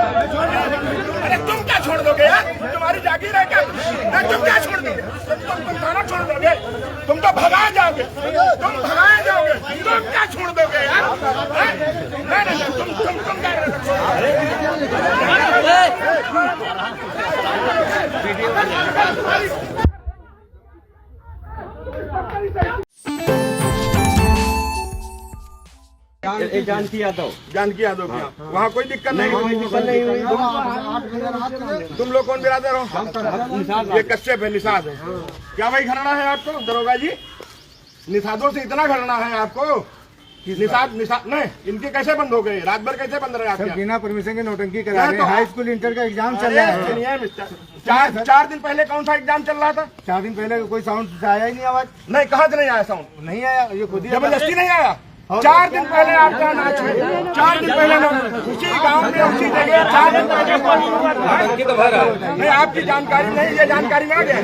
अरे तुम क्या छोड़ दोगे यार? तुम्हारी जागीर है क्या? तुम क्या छोड़ दोगे? तुम खाना छोड़ दोगे? तुम तो भगाए जाओगे, तुम भगाए जाओगे, तुम क्या छोड़ दोगे यार? नहीं, तुम क्या जानकी यादव क्या? वहाँ कोई दिक्कत नहीं हुई। तुम लोग कौन बिरादर हो? ये कश्यप है, निषाद है। क्या भाई घरना है आपको दरोगा जी? निषादों से इतना घरना है आपको? निषाद नहीं, इनके कैसे बंद हो गए? रात भर कैसे बंद रहे आपके? बिना परमिशन के नौटंकी करा रहे हैं। हाई स्कूल इंटर का एग्जाम चल रहा है। चार दिन पहले कौन सा एग्जाम चल रहा था? 4 दिन पहले कोई साउंड आया ही नहीं, आवाज नहीं, कहाँ से नहीं आया साउंड? नहीं आया, ये खुद ही जबरदस्ती नहीं आया। 4 दिन पहले आपका नाच है, 4 दिन पहले उसी गांव में उसी जगह 4 दिन पहले। नहीं, आपकी जानकारी नहीं, ये जानकारी में आ गया।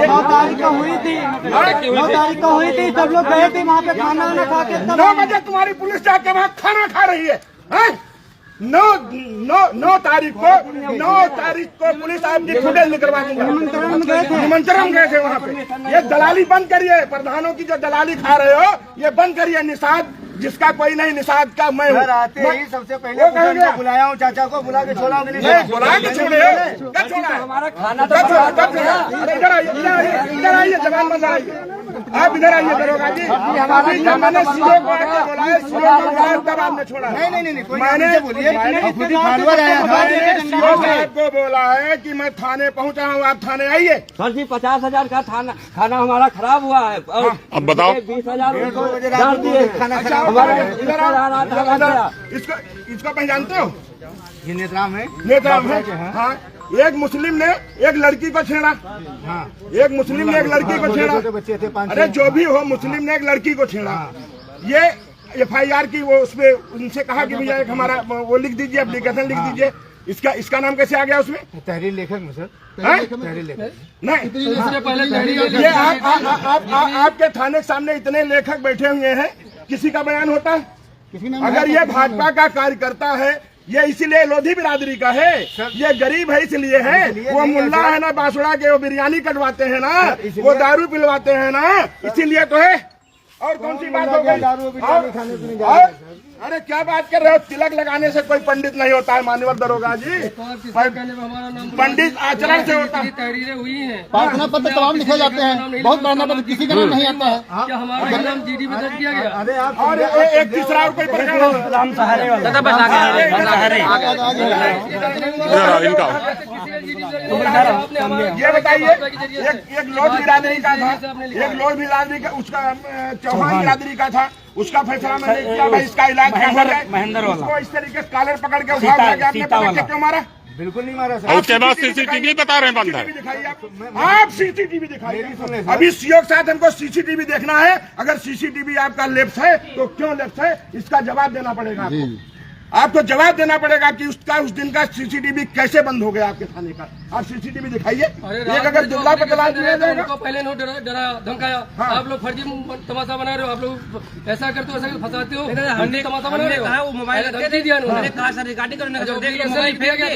9 तारीख को हुई थी, 9 तारीख को हुई थी, सब लोग गए थे वहाँ पे खाना वाना खा के। 9 बजे तुम्हारी पुलिस जाके वहाँ खाना खा रही है। 9 तारीख को पुलिस आपकी फुटेज निकलवा देंगे। निमंत्रण गए थे वहाँ पे। ये दलाली बंद करिए, प्रधानों की जो दलाली खा रहे हो ये बंद करिए। निषाद जिसका कोई नहीं, निषाद का मैं हूँ। आते ही सबसे पहले बुलाया हूँ, चाचा को बुला के छोड़ा हूँ। बुला के छोड़े? क्या छोड़ा? हमारा खाना इधर आइए, जवान बंद आइए, आप इधर आइए दरोगा जी। मैंने सीओ को आके बुलाया, सीओ को बुलाया तब आपने छोड़ा। नहीं, मैंने सीओ साहब को बोला है कि मैं थाने पहुंचा हूँ, आप थाने आइए। सर जी 50,000 का खाना हमारा खराब हुआ है। अब बताओ। 20,000 खाना खराब। इसको पहचानते हो? ये नेत्राम है, नेत्राम है। हाँ, एक मुस्लिम ने एक लड़की को छेड़ा। हाँ, एक मुस्लिम ने एक लड़की को छेड़ा। बच्चे थे 5। अरे जो भी हो, मुस्लिम ने एक लड़की को छेड़ा। ये FIR की वो उसपे उनसे कहा कि भैया एक हमारा वो लिख दीजिए, एप्लीकेशन लिख दीजिए। इसका नाम कैसे आ गया उसमें? तहरीर लेखक में सर, तहरीर लेखक नहीं। ये आपके थाने के सामने इतने लेखक बैठे हुए हैं, किसी का बयान होता है? अगर ये भाजपा का कार्यकर्ता है, ये इसीलिए लोधी बिरादरी का है, ये गरीब है इसलिए है। वो मुल्ला है ना बांसुड़ा के, वो बिरयानी कटवाते हैं ना, वो दारू पिलवाते हैं ना, इसीलिए तो है। और कौन सी बात हो गई? अरे क्या बात कर रहे हो? तिलक लगाने से कोई पंडित नहीं होता है मान्यवर दरोगा जी। पंडित आचरण से होता है। तहरीरें हुई हैं, प्रार्थना पत्र तमाम लिखे जाते हैं, बहुत प्रार्थना पत्र किसी का नाम नहीं आता है। क्या हमारा नाम GD में दर्ज किया गया? और एक तीसरा और कोई प्रकरण राम सहारे वाला ये बताइए, एक लोध बिरादरी का था, एक लोध बिरादरी का, उसका चौहान बिरादरी का था, उसका फैसला मैंने किया भाई इसका इलाज महेंद्र वाला। उसको इस तरीके से कॉलर पकड़ के उठा के आपने पकड़ के क्यों मारा? बिल्कुल नहीं मारा सर। उसके बाद CCTV बता रहे हैं बंद है। दिखाइए आप CCTV दिखाइए। अभी सीओ के साथ हमको CCTV देखना है। अगर CCTV आपका लेफ्ट है तो क्यों लेफ्ट है, इसका जवाब देना पड़ेगा आपको। आपको जवाब देना पड़ेगा कि उसका उस दिन का CCTV कैसे बंद हो गया आपके थाने का। आप CCTV दिखाइए। एक अगर दुर्गा पर चला दिया जाएगा, पहले नो डरा धमकाया। आप लोग फर्जी तमाशा बना रहे हो, आप लोग ऐसा करते हो, ऐसा फंसाते हो। हमने तमाशा बना रहे हो। कहा वो मोबाइल दे दिया, उन्होंने कहा सर रिकॉर्डिंग करने का, देख लिया मोबाइल फेंक गया।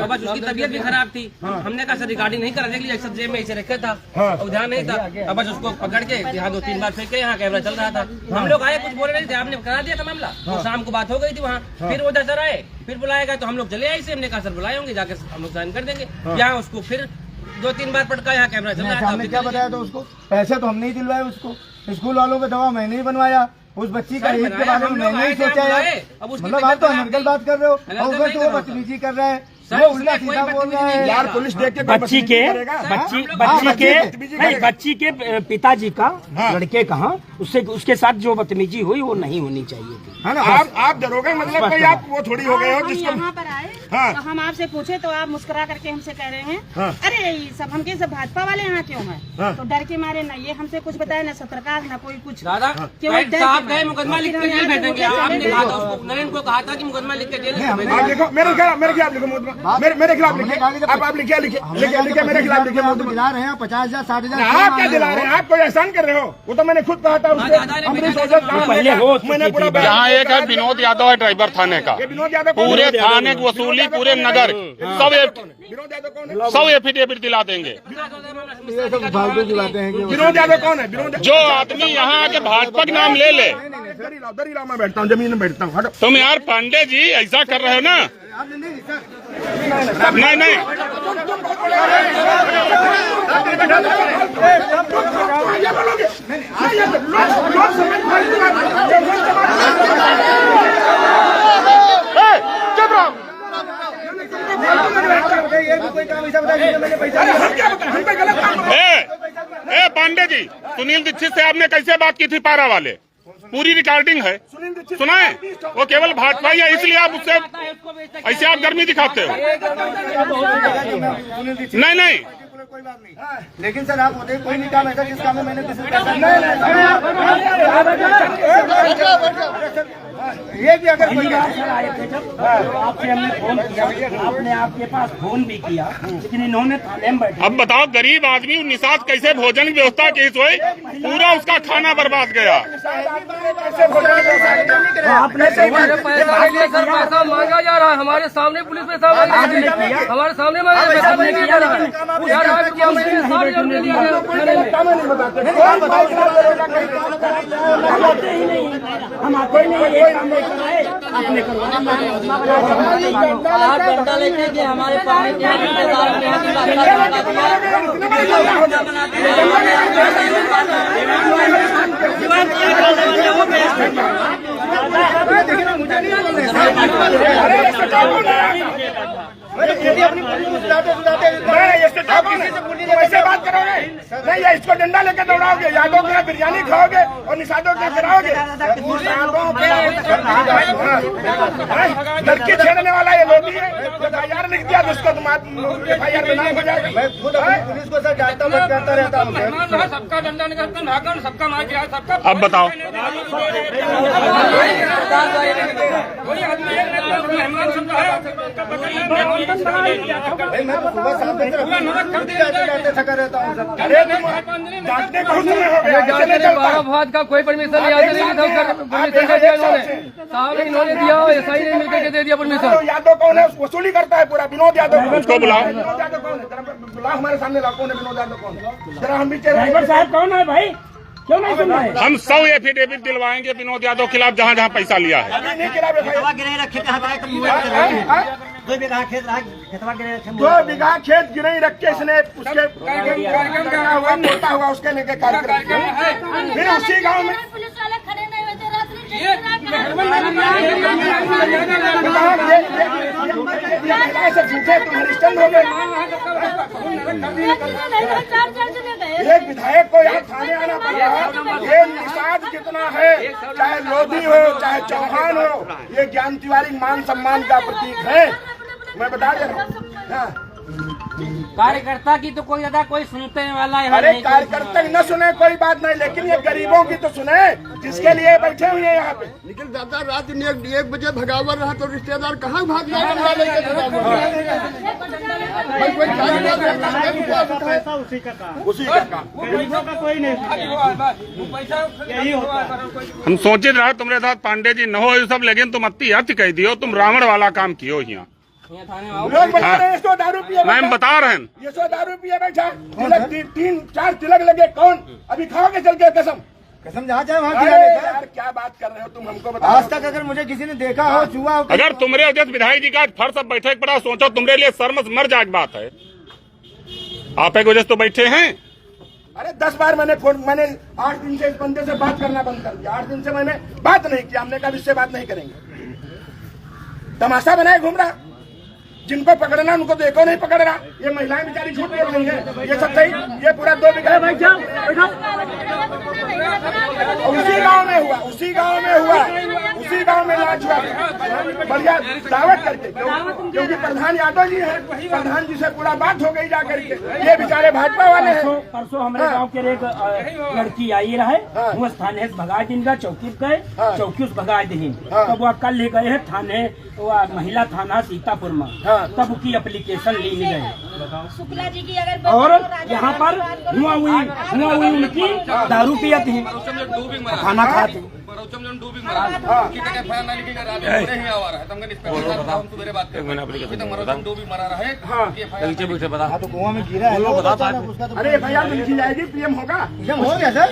बस उसकी तबीयत भी खराब थी, हमने कहा सर रिकॉर्डिंग नहीं करा, देख लिया सब जेब में ऐसे रखा था, और ध्यान नहीं था। अब बस उसको पकड़ के यहाँ 2-3 बार फेंके, यहाँ कैमरा चल रहा था। हम लोग आए, कुछ बोले नहीं थे, आपने करा दिया था मामला। तो शाम को बात हो गई थी वहाँ, फिर वो सर आए, फिर बुलाएगा तो हम लोग चले आए से। हमने कहा सर बुलाए होंगे, जाके हम लोग साइन कर देंगे। यहाँ उसको फिर 2-3 बार पटका, यहाँ कैमरा चल रहा था। हमने क्या बताया था उसको? पैसे तो हमने ही दिलवाए उसको, स्कूल वालों का दवा मैंने ही बनवाया, उस बच्ची का हित के बारे में मैंने ही सोचा है। मतलब आप तो अनर्गल बात कर रहे हो, और उधर तो वो बदतमीजी कर रहा है, वो उल्टा सीधा बोल रहा है। यार पुलिस देख के बच्ची के पिताजी का लड़के कहाँ, उसके साथ जो बदतमीजी हुई वो नहीं होनी चाहिए थी, है ना? आप दरोगा मतलब कोई आप वो थोड़ी हो गए हो जिसको यहाँ पर आए। तो हम आपसे पूछे तो आप मुस्कुरा करके हमसे कह रहे हैं अरे सब हमके सब भाजपा वाले यहाँ क्यों हैं? तो डर के मारे ना ये हमसे कुछ बताया, ना सरकार ना कोई कुछ। साहब गए मुकदमा लिख के जेल भेजेंगे। आपने कहा था उसको, नरेंद्र को कहा था कि मुकदमा लिख के जेल। देखो मेरे क्या आप लिखो मुकदमा। मेरे खिलाफ लिखिए, आप लिखिए मेरे खिलाफ लिखिए। दिला रहे हैं 50,000 60,000। आप क्या दिला रहे हैं? आप कोई एहसान कर रहे हो? वो तो मैंने खुद कहा था उससे। मैंने पूरा यहाँ एक है विनोद यादव है ड्राइवर थाने का, विनोद यादव कौन पूरे है? थाने की वसूली पूरे नगर विनोद यादव कौन है? सब एफिडेविट दिला देंगे। ये सब फालतू की बातें हैं कि विनोद यादव कौन है? विनोद जो आदमी यहाँ आके भाजपा का नाम ले ले। दरी लाओ, मैं बैठता हूँ, जमीन में बैठता हूँ। हटो। तुम यार पांडे जी ऐसा कर रहे हो ना? नहीं नहीं चुप रहो। ए पांडे जी, सुनील दीक्षित से आपने कैसे बात की थी पारा वाले? पूरी रिकॉर्डिंग है, सुना है? वो केवल भाजपा ही है, इसलिए आप उससे ऐसे आप गर्मी दिखाते हो। नहीं नहीं कोई बात नहीं, लेकिन सर आप होते कोई नहीं काम ऐसा जिस काम में मैंने किसी ये भी अगर कोई आपसे हमने फोन किया, आपने आपके पास फोन भी किया, लेकिन इन्होंने थाने में बैठे। अब बताओ गरीब आदमी निषाद कैसे भोजन की व्यवस्था की हुई, पूरा उसका खाना बर्बाद गया। आपने पैसा मांगा जा रहा है हमारे सामने, पुलिस पैसा हमारे सामने मांगा जा रहा है। हम आते नहीं काम नहीं कर रहे, आपने आप डंडा लेके कि हमारे पानी के ऐसे बात करोगे? नहीं, ये इसको डंडा लेके दौड़ाओगे, यादव के यहाँ बिरयानी खाओगे और निषादों के गिराओगे। लड़की छेड़ने वाला ये लोग है। FIR लिख दिया तो उसको FIR में नाम हो जाएगा। मैं खुद पुलिस को सर डांटता करता रहता हूँ। सबका डंडा निकालता, सबका मार किया, सबका। अब बताओ मैं तो सुबह 7 बजे थका रहता हूँ। अरे डांटने बहुत समय हो गया। 12 भात का कोई परमिशन नहीं आता, परमिशन का दिया इन्होंने, साहब इन्होंने दिया, ऐसा ही नहीं मिलकर के दे दिया परमिशन। यादव कौन है? वसूली करता है पूरा। विनोद यादव उसको बुलाओ। विनोद यादव कौन है? जरा बुलाओ, हमारे सामने लाओ। कौन है विनोद यादव? कौन है? जरा हम भी ड्राइवर साहब कौन है भाई? क्यों नहीं सुन रहे? हम 100 एफिडेविट दिलवाएंगे विनोद यादव के खिलाफ जहाँ जहाँ पैसा लिया है। नहीं गिरा दो बीघा खेत खेतवा गिरे, 2 बीघा खेत गिरई रख के इसने उसके हुआ मोटा हुआ उसके लेके कार्यक्रम। फिर उसी गांव में पुलिस वाले खड़े नहीं हुए थे, झूठे तुम हरिश्चंद हो गए। एक विधायक को यहाँ थाने आना पड़ रहा है। ये निषाद कितना है, चाहे लोधी हो चाहे चौहान हो, ये ज्ञान तिवारी मान सम्मान का प्रतीक है। मैं बता दे रहा हूँ। कार्यकर्ता की तो कोई ज्यादा कोई सुनते वाला है। अरे कार्यकर्ता न सुने कोई बात नहीं, लेकिन ये गरीबों की तो सुने, जिसके लिए बैठे हुए हैं यहाँ पे। लेकिन दादा रात में 1 बजे भगावर रहा तो रिश्तेदार कहाँ भाग जाए? उसी का काम, उसी का काम। गरीबों का कोई नहीं। यही होता है। हम सोचे रहे तुम्हारे साथ पांडे जी न हो ये सब, लेकिन तुम अति हत्या कह दियो, तुम रावण वाला काम कियो यहाँ। लोग बता रहे हैं इसको दारू पिए। मैम बता रहे हैं ये सो दारू पिए बैठा, तिलक 3-4 तिलक लगे। कौन? अभी खाओगे चल के कसम? कसम जहाँ चाहे वहाँ अरे खिला लेता है। यार क्या बात कर रहे हो तुम? हमको बताओ। आज तक अगर मुझे किसी ने देखा हो छुआ हो, अगर तुम्हारे अध्यक्ष विधायक जी का फर्श अब बैठक पड़ा, सोचो तुम्हारे लिए शर्म मर जाए बात है। आप एक वजह तो बैठे हैं। अरे 10 बार मैंने 8 दिन से इस बंदे से बात करना बंद कर दिया। 8 दिन से मैंने बात नहीं किया। हमने कहा इससे बात नहीं करेंगे। तमाशा बनाए घूम रहा। जिनको पकड़ना उनको तो एको नहीं पकड़ रहा। ये महिलाएं बेचारी झूठ बोल रही है। ये सब सही। ये पूरा 2 बीघा उसी गांव में हुआ, उसी गांव में हुआ, उसी गांव में नाच हुआ बढ़िया दावत करके, क्योंकि प्रधान यादव जी है। प्रधान जी से पूरा बात हो गई जाकर के। ये बेचारे भाजपा वाले हैं। परसों हमारे गांव के एक लड़की आई रहे, वो थाने से भगा दिन का चौकी गए, चौकी से भगा दिन। तो वो कल ले गए हैं थाने, महिला थाना सीतापुर में। तब की एप्लीकेशन लेने गए शुक्ला जी की अगर और यहाँ पर हुआ हुई उनकी दारू पियत है, खाना खाते तो कुआं में गिरा है अरे एफआईआर नहीं लिखी जाएगी, पीएम होगा। पीएम हो गया सर,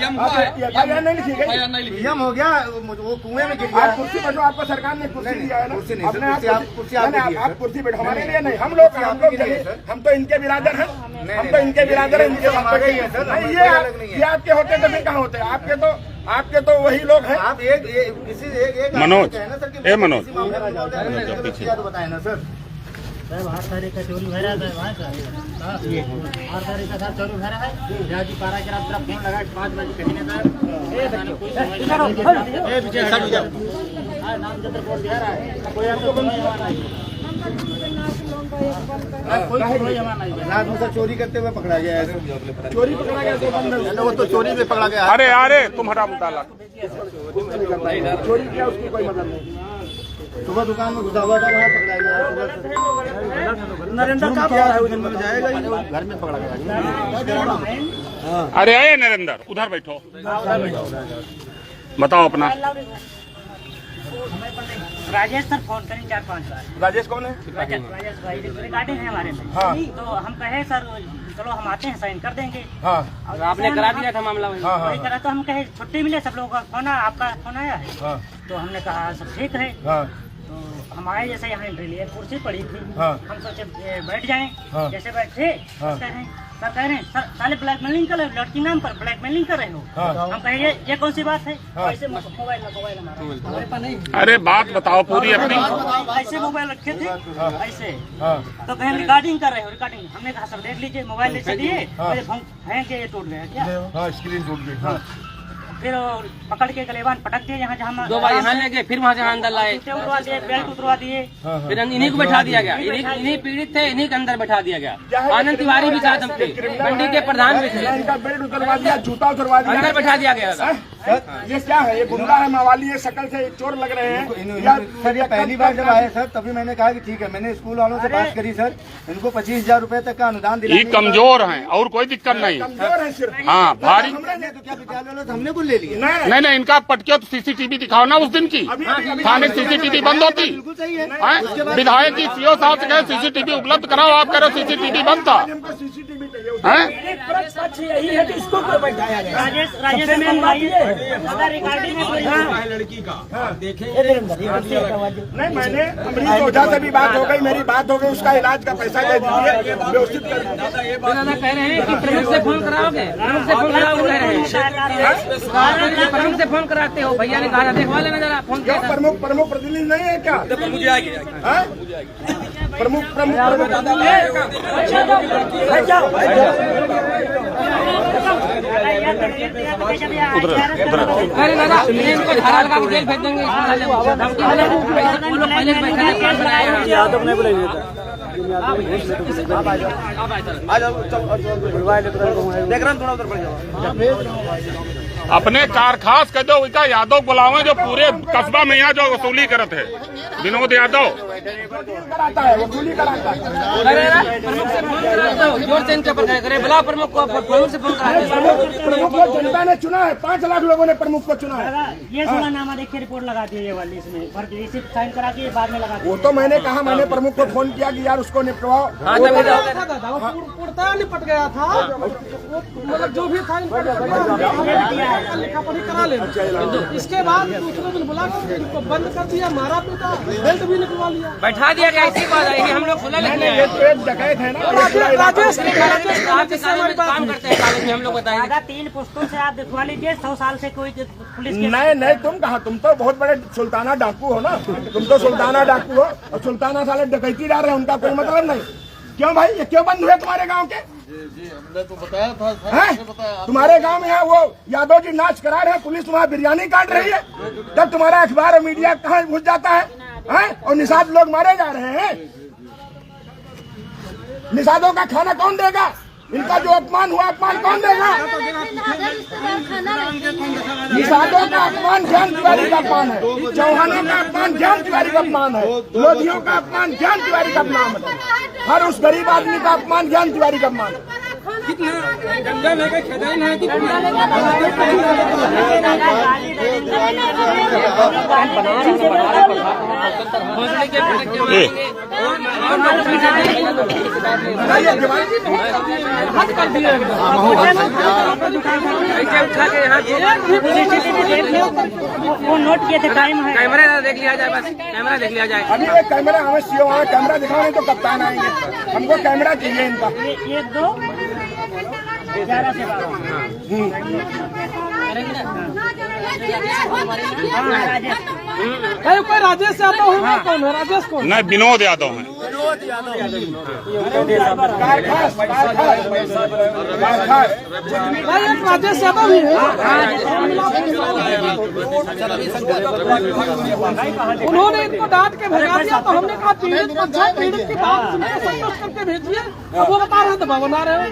एफआईआर नहीं लिखी गई, पीएम हो गया, वो कुएं में गिर आप गया। कुर्सी बैठो, आपको सरकार ने कुर्सी दिया है ना, कुर्सी नहीं, अपने कुर्सी आप नहीं, आप कुर्सी बैठो, हमारे लिए नहीं, हम लोग हम तो इनके बिरादर हैं, हम तो इनके बिरादर हैं, इनके हमारे ही है सर, नहीं, अलग नहीं है। ये आपके होते तो फिर कहाँ होते? आपके तो वही लोग हैं। आप एक मनोज, ए मनोज, बताए ना सर। साहब 8 तारीख का चोरी भरा है, वहाँ का 8 तारीख का साहब चोरी भरा है, जाजी पारा के रात तरफ फोन लगा 5 बजे कहीं ना नाम जब रिपोर्ट दिया रहा है, कोई आपको कोई जमा नहीं, रात में सर चोरी करते हुए पकड़ा गया है, चोरी पकड़ा गया तो बंद, वो तो चोरी में पकड़ा गया। अरे अरे तुम हटा मुताला, चोरी किया उसकी कोई मतलब नहीं। सुबह दुकान में घुसा हुआ था, वहाँ पकड़ा गया। नरेंद्र का जाएगा घर में पकड़ा गया। अरे आए नरेंद्र, उधर बैठो, बताओ अपना। राजेश सर फोन करें 4-5 बार। राजेश कौन है? राजेश भाई रिकॉर्डिंग है हमारे में। हाँ। तो हम कहे सर चलो हम आते हैं, साइन कर देंगे। हाँ और आपने करा दिया था मामला वही। हाँ वही करा, तो हम कहे छुट्टी मिले, सब लोगों का फोन, आपका फोन आया है। हाँ तो हमने कहा सब ठीक है। हाँ तो हम आए, जैसे यहाँ एंट्री लिए, कुर्सी पड़ी थी, हाँ। हम सोचे बैठ जाएं। हाँ। जैसे बैठे हाँ। सर कह रहे हैं सर साले ब्लैकमेलिंग कर रहे हो, लड़की नाम पर ब्लैकमेलिंग कर रहे हो। हाँ। हम कहे ये कौन सी बात है? हाँ। ऐसे मोबाइल हमारा अरे बात बताओ पूरी अपनी। ऐसे मोबाइल रखे थे, ऐसे। हाँ तो कहे रिकॉर्डिंग कर रहे हो, रिकॉर्डिंग। हमने कहा सर देख लीजिए, मोबाइल लेके दिए, हाँ। है कि ये टूट गया क्या? हाँ स्क्रीन टूट गई। हाँ फिर पकड़ के गलेबान पटक दिए, यहाँ जहाँ 2 बार यहाँ ले गए, फिर वहाँ से अंदर लाए, जूते उतरवा दिए, बेल्ट उतरवा दिए। फिर इन्हीं को बैठा दिया गया, इन्हीं पीड़ित थे, इन्हीं के अंदर बैठा दिया गया। आनंद तिवारी भी साथ हम थे, मंडी के प्रधान भी थे, इनका बेल्ट उतरवा दिया, जूता उतरवा दिया, अंदर बैठा दिया गया था। ये क्या है? ये गुंडा है, मवाली है, शकल से चोर लग रहे हैं। सर ये पहली बार जब आए सर, तभी मैंने कहा कि ठीक है, मैंने स्कूल वालों से बात करी सर, इनको 25,000 रुपए तक का अनुदान ये दिलाने। कमजोर हैं और कोई दिक्कत नहीं। कमजोर है सिर्फ। हाँ भारी तो क्या विद्यालय वालों से हमने कुछ ले लिया? नहीं, इनका पटके तो सीसीटीवी दिखाओ ना उस दिन की, थाने सीसीटीवी बंद होती। बिल्कुल सही है। हैं? विधायक जी सीओ साहब से कहे सीसीटीवी उपलब्ध कराओ, आप कह रहे हो सीसीटीवी बंद था। हमको सीसीटीवी चाहिए। हैं? सच यही है कि इसको क्यों बैठाया गया? राजेश रिकॉर्डिंग है पूरी। नहीं, मैंने अमरीश ओझा से भी बात हो गई, मेरी बात हो गई, उसका इलाज का पैसा दे दीजिए, व्यवस्थित कर दीजिए। दादा कह रहे हैं कि प्रमुख से फोन कराओगे, प्रमुख से फोन कराओगे, कह रहे हैं प्रमुख से फोन कराते हो। भैया ने कहा देखवा लेना जरा फोन क्यों? किया। प्रमुख प्रतिनिधि नहीं है क्या? मुझे आ गया प्रमुख अरे दादा इनको धारा लगा के जेल भेज देंगे। वो लोग पहले से बैठे अपने कारखास कह दो विका यादव बुलावे, जो पूरे कस्बा में यहाँ जो वसूली करते है, विनोद यादव कराता है, वसूली कराता है। प्रमुख से फोन कराते हो, जोर से इनके पर करे, बुला प्रमुख को, प्रमुख से फोन कराते हो। प्रमुख को जनता ने चुना है, 5 लाख लोगों ने प्रमुख को चुना है। ये सुनानामा देखिए, रिपोर्ट लगा दी ये वाली, इसमें रिसिप्ट साइन करा के बाद में लगा दी। वो तो मैंने कहा, मैंने प्रमुख को फोन किया कि यार उसको निपटवाओ। पूर्णतः निपट गया था, मतलब जो भी था लिखा पढ़ी करा लेना। इसके बाद दूसरे दिन बुला कर इनको बंद कर दिया, मारा पीटा, बेल्ट भी निकलवा लिया, बैठा दिया गया। इसी बात है, हम लोग सुना लिखने ये तो एक डकैत है ना। राजेश आपके कॉलेज में काम करते हैं, कॉलेज में हम लोग बताएंगे। दादा 3 पुस्तकों से आप दिखवा लीजिए, 100 साल से कोई पुलिस के नहीं, तुम कहा, तुम तो बहुत बड़े सुल्ताना डाकू हो ना, तुम तो सुल्ताना डाकू हो, और सुल्ताना साले डकैती डाल रहे हैं, उनका कोई मतलब नहीं। क्यों भाई, ये क्यों बंद हुए तुम्हारे गांव के? हमने तो बताया था, हैं? तुम्हारे गांव में है वो यादव जी नाच करा रहे हैं, पुलिस वहाँ बिरयानी काट रही है, जब तुम्हारा अखबार और मीडिया कहाँ घुस जाता है, हैं? और निषाद लोग मारे जा रहे हैं। निषादों का खाना कौन देगा? इनका जो अपमान हुआ, अपमान कौन देगा? निषादों का अपमान ज्ञान तिवारी का अपमान है, चौहानों का अपमान ज्ञान तिवारी का अपमान है, लोधियों का अपमान ज्ञान तिवारी का अपमान है, हर उस गरीब आदमी का अपमान ज्ञान तिवारी का अपमान है। वो नोट किए थे टाइम है। कैमरा देख लिया जाए, बस कैमरा देख लिया जाए। अभी ये कैमरा हमें सीओ है, कैमरा दिखाओ तो कप्तान आएंगे, हमको कैमरा चाहिए इनका। 1 2 11 से 12 कोई राजेश यादव होगा, कौन है राजेश? कौन? नहीं, विनोद यादव है। भाई एक राजेश यादव ही है। उन्होंने इनको डांट के भगा दिया तो हमने कहा पीड़ित को जाए, पीड़ित की बात सुनकर संतोष करके भेजिए। अब वो बता रहे दबाव बना रहे हो,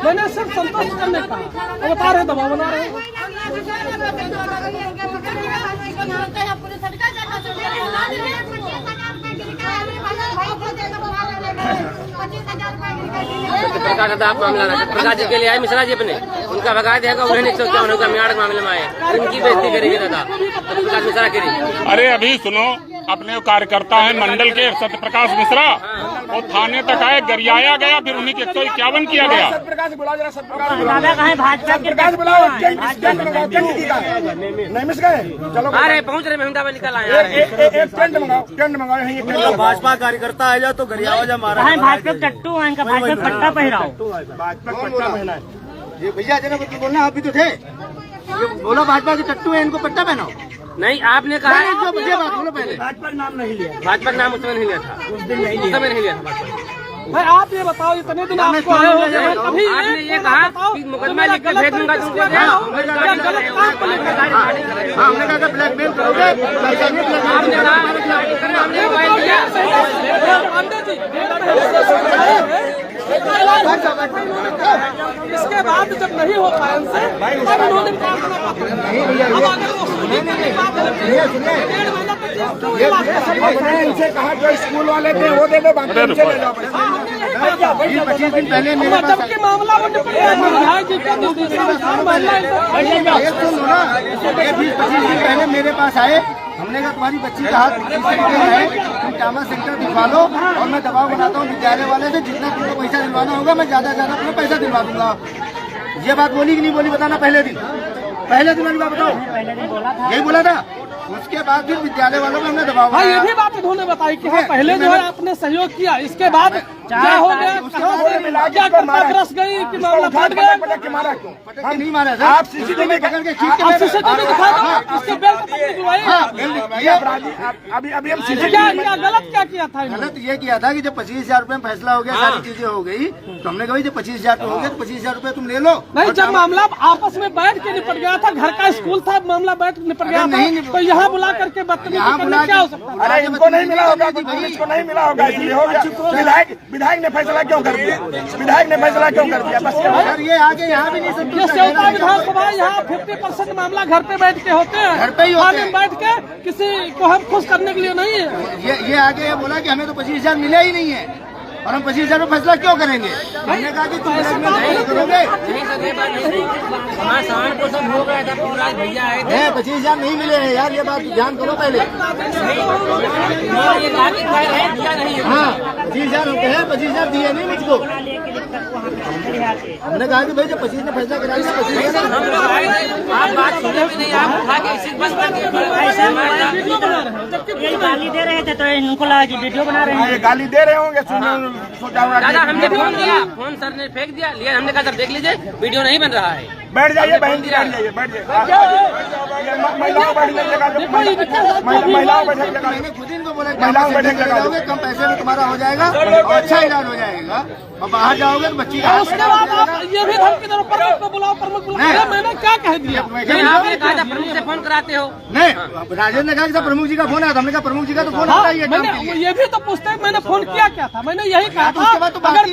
मैंने सिर्फ संतोष करने का, वो बता रहे दबाव बना रहे हो। आप मामला प्रकाश जी के लिए आए, मिश्रा जी अपने उनका भगा देगा, उन्हें 151 होगा मियाड़ के मामले में आए, उनकी बेइज्जती करेगी दादा प्रकाश मिश्रा करेगी। अरे अभी सुनो, अपने कार्यकर्ता है मंडल के सत्य प्रकाश मिश्रा, वो थाने तक आए, गरियाया गया, फिर उन्हीं के 151 किया गया। सत्यप्रकाश बुलाओ जरा, सत्यप्रकाश दादा कहाँ भाजपा के बुलाओ, नहीं मिस गए, चलो अरे पहुँच रहे मेहमदा में निकल आए। एक टेंट मंगाओ यहीं। भाजपा कार्यकर्ता आ जाओ तो गरियावा जा मारा। भाजपा टट्टू है, इनका भाजपा पट्टा पहराओ। भाजपा पट्टा पहना है। ये भैया जना बच्चे बोलना, आप भी तो थे, ये बोला भाजपा के टट्टू है, इनको पट्टा पहनाओ। नहीं, आपने कहा है मुझे बात बोलो पहले। भाजपा नाम नहीं लिया, भाजपा का नाम उसमें नहीं लिया था, उस दिन नहीं लिया था भाजपा। भाई आप ये बताओ, इतने दिन आपको आए हो गए, कभी आपने ये कहा कि मुकदमा लिख के भेज दूंगा तुमको, गलत काम को लेकर हमने कहा ब्लैकमेल करोगे, आपने कहा हमने मोबाइल दिया। इसके बाद जब नहीं हो पाया उनसे, तब उन्होंने प्रार्थना पत्र, अब अगर वो सुनिए इनसे कहा जो स्कूल वाले थे वो दे दो, बाकी इनसे ले जाओ पैसे। 25 दिन पहले मेरे पास जबकि मामला वो निपट गया, विधायक जी का निर्देश महिला 20-25 दिन पहले मेरे पास आए, हमने कहा तुम्हारी बच्ची का हाथ है, तुम ट्रामा सेंटर दिखवा लो और मैं दबाव बनाता हूँ विद्यालय वाले से, जितना तुमको पैसा दिलवाना होगा मैं ज्यादा तुम्हें पैसा दिलवा दूंगा। ये बात बोली कि नहीं बोली बताना? पहले दिन वाली बात बताओ, यही बोला था। उसके बाद फिर विद्यालय वालों में हमने दबाव हाँ, ये भी बात उन्होंने बताई कि हाँ पहले जो है आपने सहयोग किया, इसके बाद क्या हो गया, कहाँ से क्या ग्रस गई कि मामला फट गया? पटक के नहीं मारा था, आप सीसीटीवी पकड़ के आप सीसीटीवी दिखा दो, इसके बेल तो अभी हम क्या गलत क्या किया था इन्होंने? गलत ये किया था कि जब 25,000 रुपए में फैसला हो गया, सारी चीजें हो गई, तो हमने कहा जब 25,000 हो गया तो 25,000 रुपए तुम ले लो। नहीं, जब मामला आपस में बैठ के निपट गया था, घर का स्कूल था, मामला बैठ निपट गया था, तो यहाँ बुला करके बदतमीजी करना क्या हो सकता है? अरे इनको नहीं मिला होगा, पुलिस को नहीं मिला होगा, इसलिए हो गया। विधायक ने फैसला क्यों कर दिया? विधायक ने फैसला क्यों कर दिया? बस ये आगे यहाँ भी नहीं सब ये सेवता विधानसभा, यहाँ 50% मामला घर पे बैठ के होते हैं, घर पे ही होते हैं। थाने में बैठ के किसी को हम खुश करने के लिए नहीं है। ये आगे ये बोला कि हमें तो 25,000 मिला ही नहीं है और हम 25,000 में फैसला क्यों करेंगे? हमने कहा कि तुम नहीं करोगे, हमारे सामान को सब हो गया था, पूरा भैया आए थे, 25,000 नहीं मिले हैं यार, ये बात ध्यान करो पहले। ये कहा कि दिया नहीं है। हाँ 25,000 होते हैं, 25,000 दिए नहीं मुझको। हमने कहा कि भाई जब 25 ने फैसला करा दिया, 25,000 हम लोग आए थे, आप बात सुने भी नहीं, आप उठा के इसी बस यही गाली दे रहे थे तो इनको लगा कि वीडियो बना रहे हैं। ये गाली दे रहे होंगे, सोचा होगा दादा हमने फोन किया, फोन सर ने फेंक दिया, लिया हमने कहा सर देख लीजिए वीडियो नहीं बन रहा है। बैठ जाइए बहन जी, बैठ जाइए, बैठ जाइए। महिलाओं बैठने जगह, महिलाओं बैठने जगह। मैंने खुद इनको तो बोला कम पैसे में तुम्हारा हो जाएगा और अच्छा इलाज हो जाएगा, और बाहर जाओगे तो बच्ची का उसके बाद आप ये भी धमकी दे रहे हो, प्रमुख को बुलाओ, प्रमुख बुलाओ। मैंने क्या कह दिया? आपने कहा था प्रमुख से फोन कराते हो। नहीं, राजेंद्र ने कहा कि प्रमुख जी का फोन आया था, हमने कहा प्रमुख जी का तो फोन आता ही है। मैंने ये भी तो पूछते हैं मैंने फोन किया क्या था, मैंने यही कहा था अगर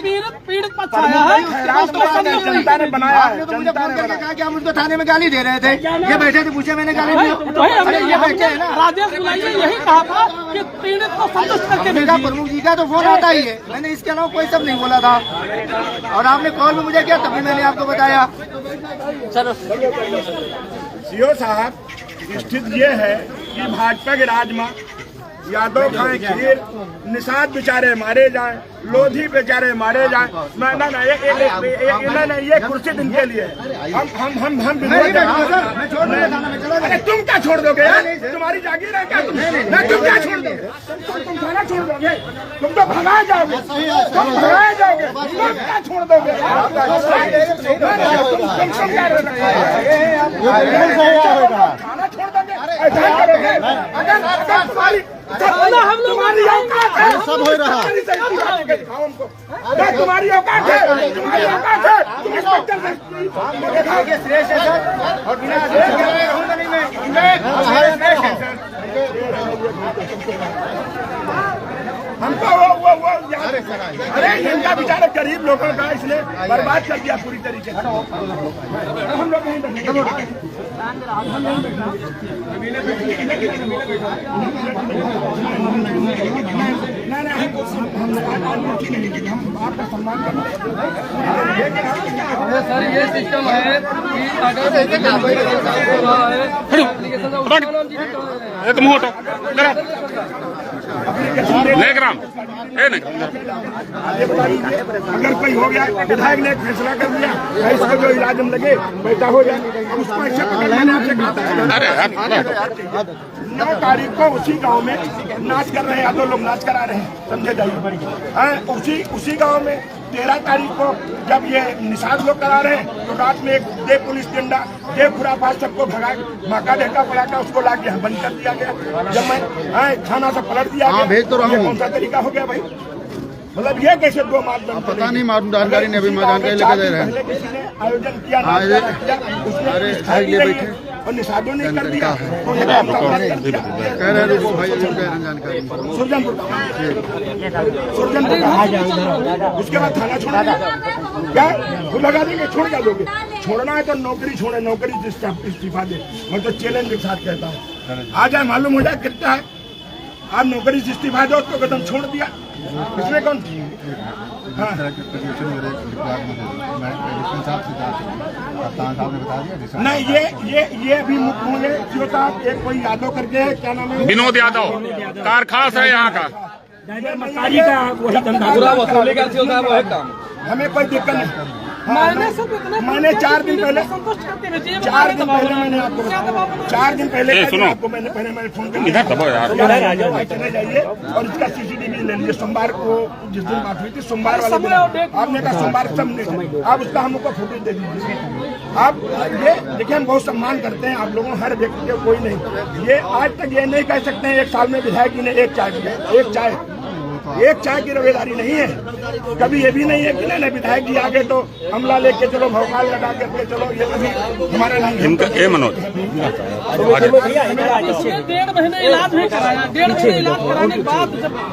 पीड़ित पक्ष आया है तो उसको जनता ने बनाया है। आपने तो मुझे फोन करके कहा कि हम उसको थाने में गाली दे रहे थे, ये बैठे थे, पूछे मैंने गाली वही हमने राजेश बुलाइए यही कहा था कि पीड़ित को संतुष्ट करके देखा, प्रमुख जी का तो फोन आता ही है, मैंने इसके अलावा कोई सब नहीं बोला था। और आपने कॉल में मुझे किया तभी मैंने आपको बताया। चलो सीओ साहब, स्थिति ये है कि भाजपा के राज में यादव खाए खीर, निषाद बेचारे मारे जाए, लोधी बेचारे मारे जाए। नहीं, ये कुर्सी दिन के लिए हम अरे तुम क्या छोड़ दोगे? तुम्हारी जागीर है क्या? तुम क्या छोड़ दोगे? तुम थाना छोड़ दोगे? तुम तो भगाए जाओगे, तुम भगाए जाओगे, तुम क्या छोड़ दोगे? तुम थाना छोड़ दोगे? ऐसा करोगे? अगर तुम्हारी औकात है, सब हो रहा है, तुम्हारी औकात है, तुम्हारी औकात है, तुम इंस्पेक्टर से श्रेष्ठ है सर, और बिना रहूंगा नहीं मैं। हमको वो अरे इनका बेचारे गरीब लोगों का इसलिए बर्बाद कर दिया पूरी तरीके से। हम लोग नहीं हम आपका सम्मान सर ये सिस्टम है कि अगर तुम हटो लेग्राम अगर कोई हो गया, विधायक ने फैसला कर दिया, इसको जो इलाज में लगे बैठा हो जाए, उसको ऐसे पकड़ मैंने आपसे कहा था 9 तारीख को उसी गांव में नाच कर रहे हैं, यादव लोग नाच करा रहे हैं, समझे जाइए। उसी गांव में 13 तारीख को जब ये निषाद लोग करा रहे हैं तो रात में एक दे पुलिस डंडा दे खुरापात सबको भगा माका ढेका पड़ा था, उसको ला के बंद कर दिया गया। जब मैं थाना से पलट दिया गया, भेज तो रहा हूं। कौन सा तरीका हो गया भाई? मतलब ये कैसे दो मापदंड? पता नहीं, मालूम जानकारी नहीं, अभी जानकारी लेकर दे रहे हैं। किसी ने आयोजन किया, उसने और निषादों ने कर दिया। कह रहे हैं भाई जानकारी उसके बाद थाना छोड़ क्या वो लगा देंगे, छोड़ क्या दोगे? छोड़ना है तो नौकरी छोड़े, नौकरी इस्तीफा दे। मैं तो चैलेंज के साथ कहता हूँ, आ जाए मालूम हो जाए कितना है। आप नौकरी से इस्तीफा दो तो कदम छोड़ दिया, इसमें कौन? हाँ नहीं, ये भी मुक्त होंगे। जो साहब एक कोई यादव करके क्या नाम है, विनोद यादव, कार खास है यहाँ का, मकारी का वही धंधा। हमें कोई दिक्कत नहीं। मैंने 4 दिन पहले संतुष्ट करके भेजिए। 4 दिन पहले मैंने आपको 4 दिन पहले आपको मैंने फोन कर दिया, चले जाइए और इसका CCTV ले लीजिए। सोमवार को जिस दिन बात हुई थी, सोमवार वाले दिन आपने कहा सोमवार सब आप उसका हम लोग को फुटेज दे दीजिए। आप ये देखिए, हम बहुत सम्मान करते हैं आप लोगों, हर व्यक्ति को, कोई नहीं। ये आज तक ये नहीं कह सकते हैं 1 साल में विधायक जी ने एक चाय की रवेदारी नहीं है। कभी ये भी नहीं है कि नहीं विधायक जी आगे तो हमला लेके चलो, भौकाल लगा करके चलो, ये कभी हमारा नहीं है। मनोज 1.5 महीने इलाज भी कराया, 1.5 महीने इलाज कराने के बाद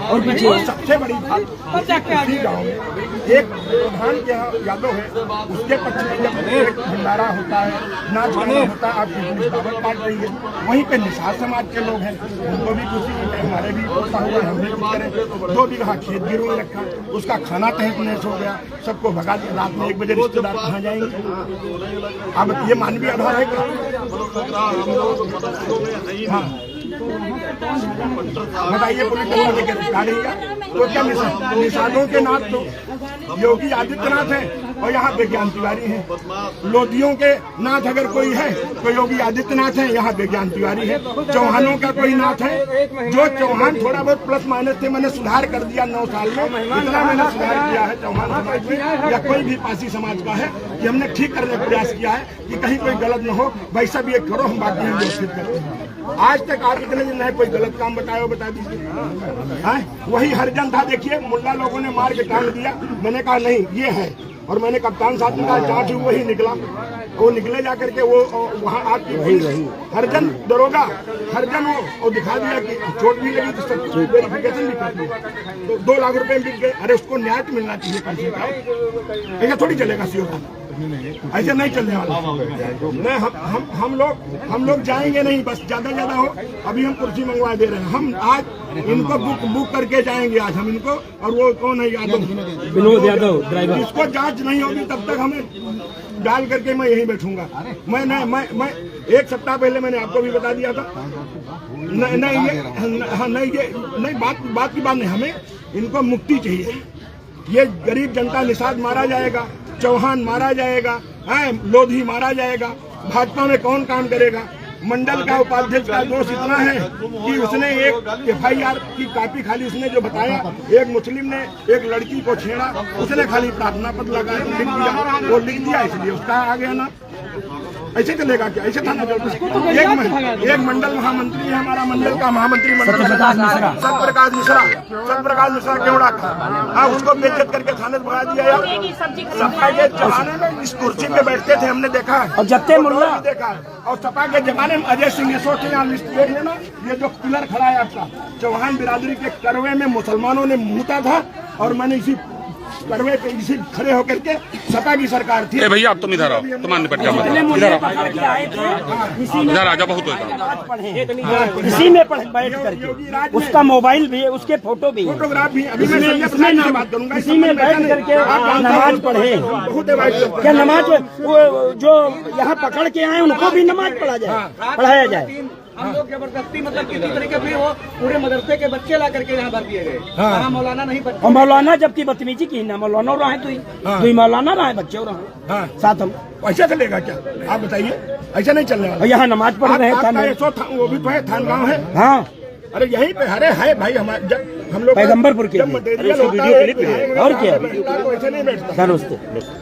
और सबसे बड़ी बात जाके गाँव में एक प्रधान के यहाँ यादव है, उसके पक्ष में जब एक भंडारा होता है, नाच गाना होता है, आपकी पुलिस दावत काट रही है, वहीं पे निषाद समाज के लोग हैं, उनको भी खुशी है, हमारे भी होता हुआ हमें भी करें। 2 बीघा खेत गिरवी रखा, उसका खाना तहस नहस हो गया, सबको भगा दिया। रात में 1 बजे रिश्तेदार कहाँ जाएंगे? अब ये मानवीय आधार है क्या? हाँ बताइए, पुलिस लेकर गाड़ीगा तो क्या निषादों के नाथ तो योगी आदित्यनाथ है और यहाँ विज्ञान तिवारी है। लोधियों के नाथ अगर कोई है तो योगी आदित्यनाथ है, यहाँ विज्ञान तिवारी है। चौहानों का कोई नाथ है? जो चौहान थोड़ा बहुत प्लस माइनस थे, मैंने सुधार कर दिया 9 साल में, इतना मैंने सुधार किया है चौहान समाज में या कोई भी पासी समाज का है कि हमने ठीक करने का प्रयास किया है कि कहीं कोई गलत न हो। वैसा भी एक करो, हम बाकी हम व्यवस्थित करते हैं। आज तक आप इतने दिन है कोई गलत काम बताया हो बता दीजिए। हाँ वही हरिजन था, देखिए मुल्ला लोगों ने मार के टांग दिया, मैंने कहा नहीं ये है, और मैंने कप्तान साहब ने कहा जांच हुई, वही निकला, वो निकले जा करके वो वहाँ आपकी हरिजन दरोगा हरिजन वो दिखा दिया कि चोट भी लगी तो सब वेरिफिकेशन भी कर दिया, तो 2 लाख रुपए मिल गए। अरे उसको न्याय तो मिलना चाहिए कम से कम, ऐसा थोड़ी चलेगा सीओ का, ऐसे नहीं चलने वाला। मैं हम लोग जाएंगे नहीं, बस ज्यादा हो, अभी हम कुर्सी मंगवा दे रहे हैं, हम आज इनको बुक करके जाएंगे आज हम इनको, और वो कौन है विनोद यादव ड्राइवर, इसको जांच नहीं होगी तब तक हमें डाल करके मैं यहीं बैठूंगा। मैं 1 सप्ताह पहले मैंने आपको भी बता दिया था, नहीं बात की बात नहीं, हमें इनको मुक्ति चाहिए। ये गरीब जनता निषाद मारा जाएगा, चौहान मारा जाएगा, लोधी मारा जाएगा, भाजपा में कौन काम करेगा? मंडल का उपाध्यक्ष का दोष इतना है कि उसने एक FIR की कॉपी खाली उसने जो बताया, एक मुस्लिम ने एक लड़की को छेड़ा, उसने खाली प्रार्थना पत्र लगा लिख दिया, वो लिख दिया इसलिए उसका आ गया ना। ऐसे चलेगा क्या? ऐसे थाना चलता है? एक मंडल महामंत्री है हमारा, मंडल का महामंत्री सतप्रकाश मिश्रा केवड़ा का, हाँ उसको बेइज्जत करके थाने भगा दिया। सपा के जमाने में इस कुर्सी पे बैठते थे, हमने देखा है, और जत्ते मुल्ला देखा, और सपा के जमाने में अजय सिंह ये सोच यहाँ लिस्ट देख लेना, ये जो पिलर खड़ा है आपका, चौहान बिरादरी के करवे में मुसलमानों ने मूता था, और मैंने इसी करवे पे इसी खड़े होकर के सपा की सरकार थी। ए भैया आप तुम इधर आओ, तुम्हारे निपट जाओ, इधर आजा, बहुत इसी में बैठ करके उसका मोबाइल भी, उसके फोटो भी, फोटोग्राफ भी, अभी मैं बात करूंगा, इसी में बैठ करके नमाज पढ़े। क्या नमाज जो यहाँ पकड़ के आए उनको भी नमाज पढ़ाया जाए? हम लोग जबरदस्ती मतलब किसी तरीके से वो पूरे मदरसे के बच्चे ला करके यहाँ भर दिए गए। हाँ। मौलाना नहीं बच्चे, और मौलाना जबकि बदतमीजी की ना, मौलाना रहा है तो मौलाना रहा है, बच्चे रहा साथ हम, ऐसा चलेगा क्या? आप बताइए, ऐसा नहीं चलने वाला। यहाँ नमाज पढ़ रहे हैं, वो भी तो है थानगांव है। हाँ अरे यहीं पे हरे है भाई, हमारे जब हम लोग पैगम्बरपुर के और क्या ऐसे नहीं बैठता।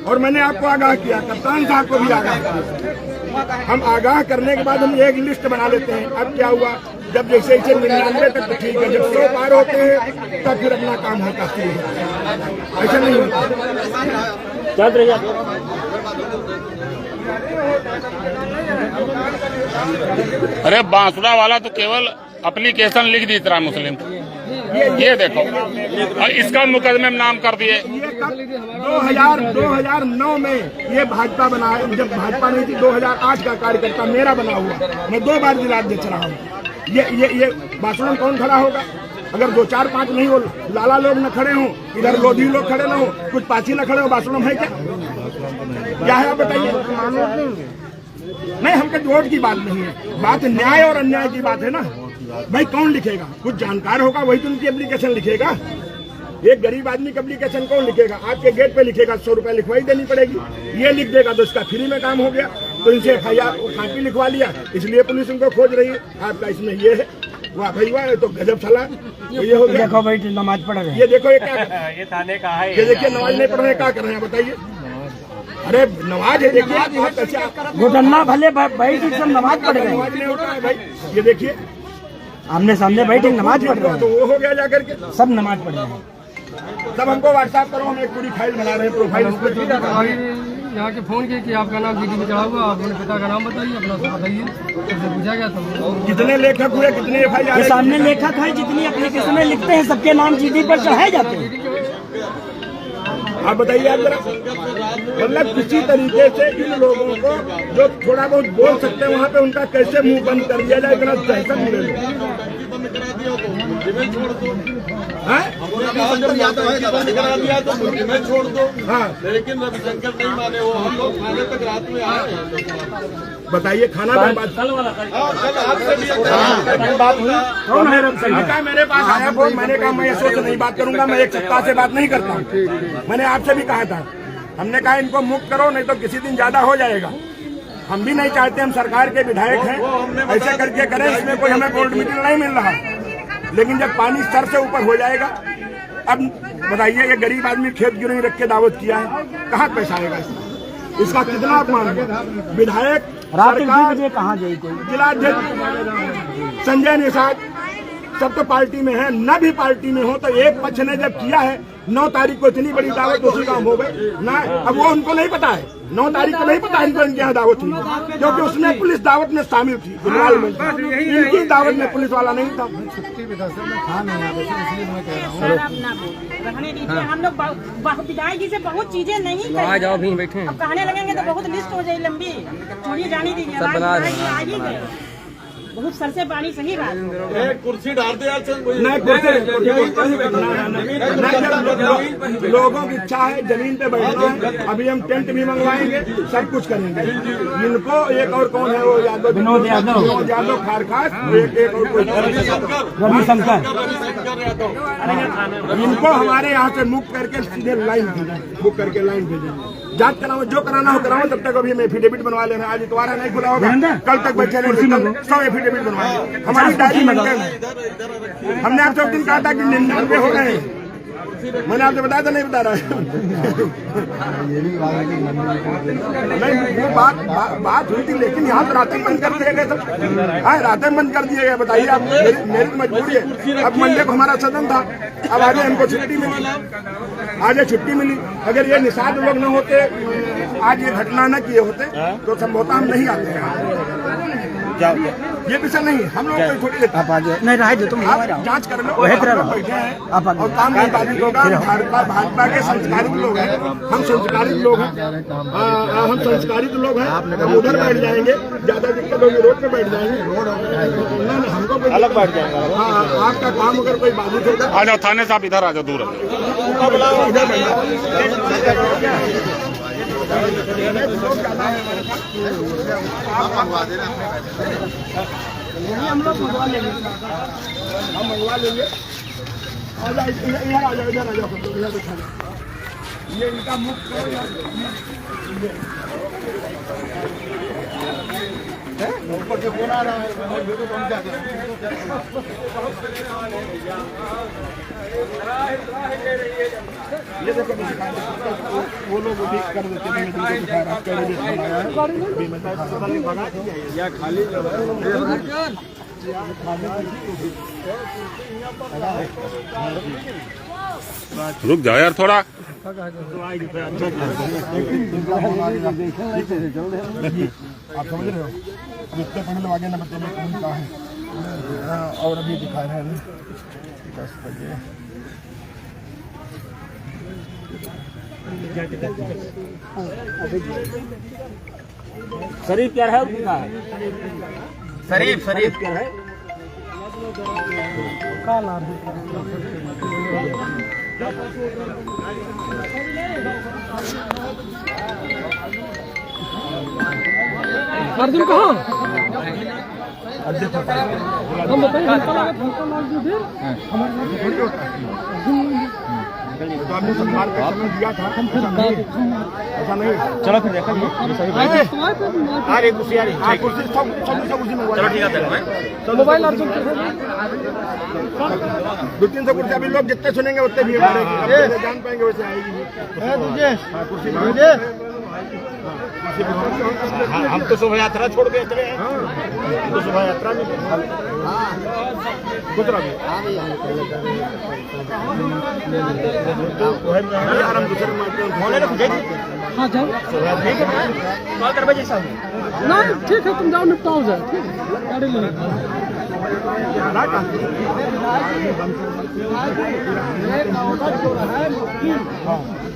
और मैंने आपको आगाह किया, कप्तान साहब को भी आगाह किया, हम आगाह करने के बाद हम एक लिस्ट बना लेते हैं। अब क्या हुआ, जब जैसे 99 तक तो ठीक है, जब 100 पार होते हैं तब फिर अपना काम होता है, ऐसा नहीं होता। चल रही अरे बांसुरा वाला तो केवल एप्लीकेशन लिख दी तरह मुस्लिम, ये देखो, और इसका मुकदमे में नाम कर दिए। 2009 में ये भाजपा बना है, जब भाजपा नहीं थी, 2008 का कार्यकर्ता मेरा बना हुआ, मैं 2 बार जिला अध्यक्ष रहा हूँ। ये बांसुरा में कौन खड़ा होगा? अगर 2, 4, 5 नहीं हो, लाला लोग न खड़े हों, इधर लोधी लोग खड़े न हो, कुछ पाची न खड़े हो, बांसुरा में है क्या है? आप बताइए। नहीं, हमके वोट की बात नहीं है, बात न्याय और अन्याय की बात है ना भाई। कौन लिखेगा? कुछ जानकार होगा वही तो उनकी एप्लीकेशन लिखेगा। एक गरीब आदमी की एप्लीकेशन कौन लिखेगा? आपके गेट पे लिखेगा, 100 रुपए लिखवाई देनी पड़ेगी। ये लिख देगा तो इसका फ्री में काम हो गया, तो इनसे FIR कॉपी लिखवा लिया, इसलिए पुलिस उनको खोज रही है। आपका इसमें ये है, वाह भाई वाह, तो गजब साला ये हो गया। देखो भाई नमाज पढ़ रहे हैं, ये देखो ये क्या ये थाने का है, ये देखिए नमाज नहीं पढ़ रहे, क्या कर रहे हैं बताइए? अरे नमाज है, देखिए घुटन्ना भले बैठ सब नमाज पढ़ रहे हैं, नमाज नहीं होता है भाई। ये देखिए आमने सामने बैठे नमाज पढ़ रहे हैं, तो वो हो गया जाकर के, सब नमाज पढ़ रहे हैं। सब हमको व्हाट्सएप करो, हम एक पूरी फाइल बना रहे हैं, प्रोफाइल। यहाँ के फोन किए कि आपका नाम जीडी में चढ़ा हुआ, आप अपने पिता का नाम बताइए, अपना बताइए, उससे पूछा गया तो कितने लेखक हुए, कितने FIR? ये सामने लेखक है, जितनी एप्लीकेशन में लिखते हैं सबके नाम जीडी पर चढ़ाए जाते हैं। आप बताइए आप जरा, मतलब किसी तरीके से इन लोगों को जो थोड़ा बहुत बोल सकते हैं वहाँ पे उनका कैसे मुंह बंद कर दिया जाए, इतना दहशत मिले। छोड़ दो, हाँ लेकिन रविशंकर नहीं माने, वो हम लोग थाने तक रात में आए। बताइए, खाना बर्बाद। कौन है रविशंकर? मेरे पास आया फोन, मैंने कहा मैं ऐसे नहीं बात करूंगा, मैं 1 सप्ताह से बात नहीं करता हूँ। मैंने आपसे भी कहा था, हमने कहा इनको मुक्त करो, नहीं तो किसी दिन ज्यादा हो जाएगा। हम भी नहीं चाहते, हम सरकार के विधायक हैं, ऐसे करके करें, इसमें कोई हमें गोल्ड मेडल नहीं मिल रहा। लेकिन जब पानी सर से ऊपर हो जाएगा, अब बताइए, ये गरीब आदमी खेत गिरवी रख के दावत किया है, कहाँ पैसा आएगा इसमें? इसका कितना अपमान हुआ। विधायक, रात में 2 सरकार, बजे कहाँ गई कोई? जिलाध्यक्ष संजय निषाद सब तो पार्टी में है, न भी पार्टी में हो तो एक पक्ष ने जब किया है 9 तारीख को इतनी बड़ी दावत उसी काम हो गई ना। अब वो उनको नहीं पता है, 9 तारीख को नहीं पता इनको इनके यहाँ दावत थी, क्योंकि उसमें पुलिस दावत में शामिल थी। इनकी दावत में पुलिस वाला नहीं था। रहने दीजिए, हम लोग विधायक जी से बहुत चीजें नहीं आ जाओ भी बैठे। अब कहने लगेंगे तो बहुत लिस्ट हो जाए लंबी। छोड़िए, जाने दीजिए, आ ही गए बहुत सर से पानी। सही बात। एक कुर्सी डाल दे यार, नहीं लोगों की इच्छा है जमीन पे बैठना है। अभी हम टेंट भी मंगवाएंगे, सब कुछ करेंगे। इनको एक और कौन है वो यादव, विनोद यादव खारखास, एक और कोई रविशंकर, इनको हमारे यहाँ से मुक्त करके सीधे लाइन भेजें, बुक करके लाइन भेजेंगे। जांच कराओ, जो कराना हो कराओ। तब तक अभी हम एफिडेविट बनवा ले रहे हैं। आज इतवार है, नहीं खुला होगा, कल तक बैठे रहेंगे, सब एफिडेविट बनवाएंगे। हमारी डायरी मेंटेन है। हमने आपसे उस दिन कहा था कि 99 हो गए हैं, मैंने आपसे बताया था, नहीं बता रहा है। नहीं, वो बात हुई थी, लेकिन यहाँ तो रातें बंद कर दिए गए सब। हाँ, रातें बंद कर दिए गए। बताइए आप, मेरी तो मजबूरी है। अब मंडे को हमारा सदन था, अब आज हमको छुट्टी मिली, आज छुट्टी मिली। अगर ये निषाद लोग न होते, आज ये घटना न किए होते तो संभवतः हम नहीं आते हैं। ये विषय नहीं, हम लोग कोई थोड़ी लेते हैं। नहीं रहे जो तुम जांच कर लो, बैठे हैं और काम नहीं बाधित होगा। भाजपा के संस्कारित लोग हैं, हम संस्कारित लोग हैं, हम संस्कारित लोग हैं। हम उधर बैठ जाएंगे, ज्यादा दिक्कत होगी रोड पे बैठ जाएंगे। हमको अलग बैठ जाएंगे। हाँ, आपका काम अगर कोई बाधित होगा, आ जाओ थाने साहब, इधर आ जाओ, दूर इधर बैठ जाओ। हम लोग मंगवा लेंगे, हम मंगवा लेंगे। इधर आ जाओ, इधर आ जाओ, इधर बैठा जाओ। ये इनका मुक्त करो यार। ऊपर से फोन आ रहा है, ये देखो वो लोग भी कर देते हैं। या खाली रुक जाओ यार थोड़ा। आप समझ रहे हो, अब इतने पहले आगे न बताइए कौन का है। और अभी दिखा रहे हैं 10 बजे। शरीफ क्या है, उनका है शरीफ क्या है। अर्जुन कहाँ? हम बताइए, हमको लगा हमको लॉज में देर तो आपने संभाल के समय दिया था, ऐसा नहीं। चलो फिर देखा मोबाइल अर्जुन 200-300 कुर्सी अभी लोग जितने सुनेंगे उतने भी जान पाएंगे, वैसे आएगी कुर्सी। हम तो शोभा यात्रा छोड़ के चले हैं, तो शोभा यात्रा में गुजरा भी हाँ जाओ। कॉल कर बजे साहब। नहीं ठीक है, तुम जाओ, निपटाओ जाए। ठीक है, गाड़ी ले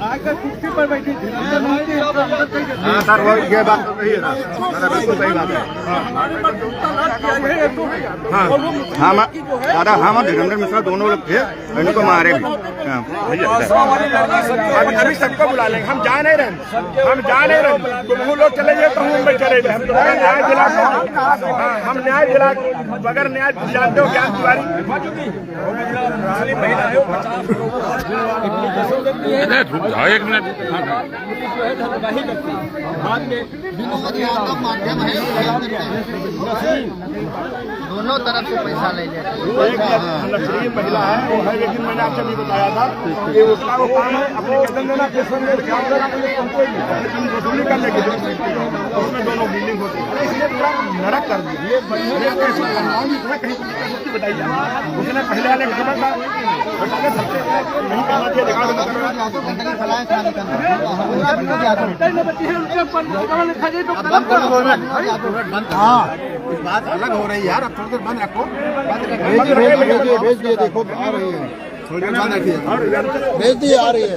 आकर कुर्सी पर बैठी थी। हाँ सर, वो ये बात तो सही है ना, बिल्कुल सही बात है। हाँ दादा, हम धीरेन्द्र मिश्रा दोनों लोग थे, इनको मारे भी। अभी सबको बुला लेंगे, हम जा नहीं रहे, तुम लोग चले जाए तो हम चले जाए। हम न्याय दिला, बगैर न्याय जानते हो ज्ञान तिवारी एक मिनट। माध्यम है दोनों तरफ से पैसा ले लेते एक लक्षणीय महिला है वो है, लेकिन मैंने आपसे भी बताया था कि उसका वो काम है अपने वेतन देना, वसूली कर लेगी, उसमें दोनों बिल्डिंग होती है, इसलिए पूरा नरक कर दिया। कहीं बताइए, उसने पहले वाले का था नहीं करना चाहिए, हाँ बात अलग हो रही है यार, अब थोड़ी देर बंद रखो, भेज दिए देखो आ रही है, थोड़ी देर बंद रखिए, भेज दिए आ रही है।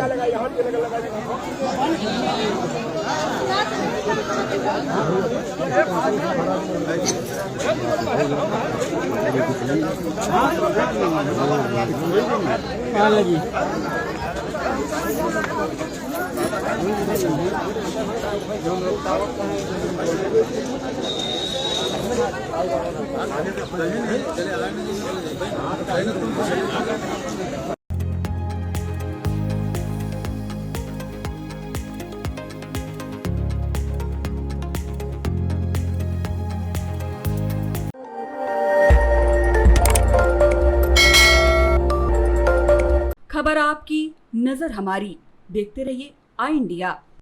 खबर आपकी, नजर हमारी। देखते रहिए आई इंडिया।